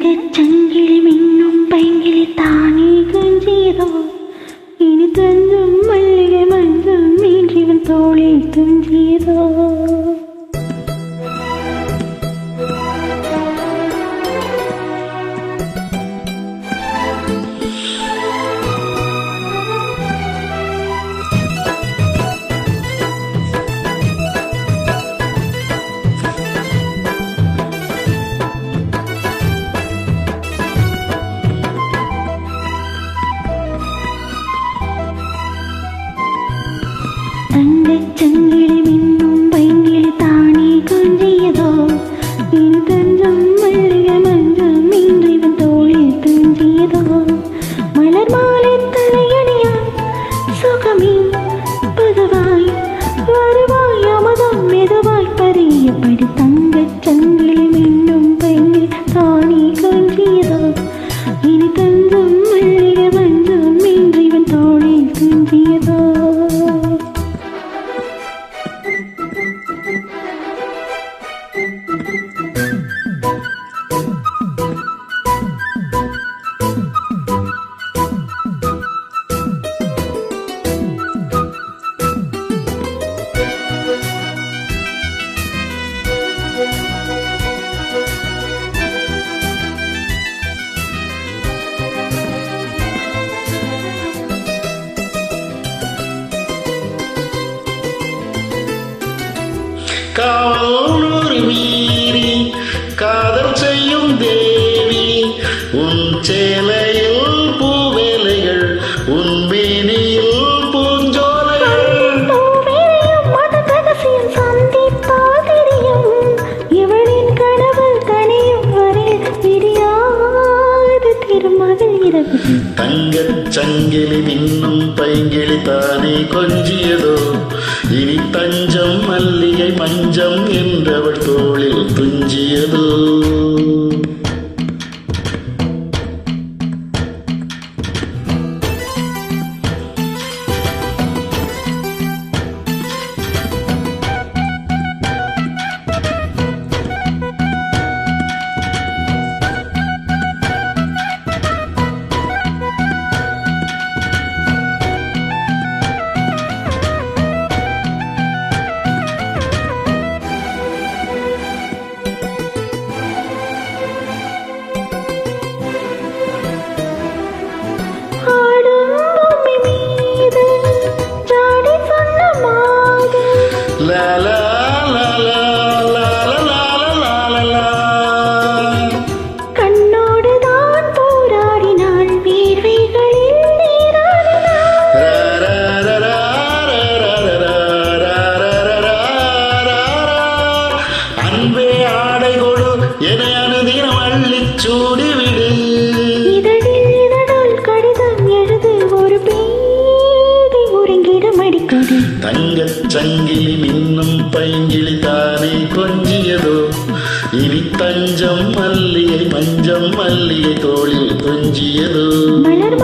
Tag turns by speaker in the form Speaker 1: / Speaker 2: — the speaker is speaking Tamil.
Speaker 1: தங்கச் சங்கிலி மின்னும் பைங்கிலி தானே கொஞ்சியதோ இனி தஞ்சும் மல்லிகை மஞ்சம் நீன்றிவன் தோளில் துஞ்சியதோ தங்கச் சங்கிலி மின்னும் பைங்கிலி தானே கொஞ்சியதோ இனி தஞ்சம் மல்லிகை மஞ்சம் இன்றிவன் தோளில் துஞ்சியதோ மலர் மாலை தலையணியாய் சுகமே பதுவாய் வருவாய் அமதம் மெதுவாய் பறியபடி தங்கச் சங்கிலி மின்னும் பைங்கிலி தானே கொஞ்சியதோ இனி தஞ்சம் மல்லிகை மஞ்சம் இன்றிவன் தோளில் துஞ்சியதோ
Speaker 2: காவலூர் மீறி காதல் செய்யும் தேவி உன் சேலையில் பூவேலைகள் உன் மேனியில் பூஞ்சோலைகள்
Speaker 1: சந்தித்தால் தெரியும் இவளின் கனவு கனியும் வரை விரியாது திருமகள் இரவு
Speaker 2: தங்கச் சங்கிலி மின்னும் பைங்கிலி தானே கொஞ்சியதோ இனி தஞ்சம் மல்லிகை மஞ்சம் என்றவள் தோளில் துஞ்சியதோ La la la la la la la la la.
Speaker 1: கண்ணோடு தான் போராடினாள் வீர்வைகளில்
Speaker 2: அன்பே ஆடை கொடு என அனுதினம் அள்ளிச் சூடிவிடு
Speaker 1: இதழில் இதழால் கடிதம் எழுது ஒரு பேதை ஒருங்கிடம் அடிக்கடி
Speaker 2: தங்கச் சங்கிலி மின்னும் பைங்கிலி தானே கொஞ்சியதோ இனி தஞ்சம் மல்லிகை மஞ்சம் மல்லிகை தோளில் துஞ்சியதோ
Speaker 1: மலர்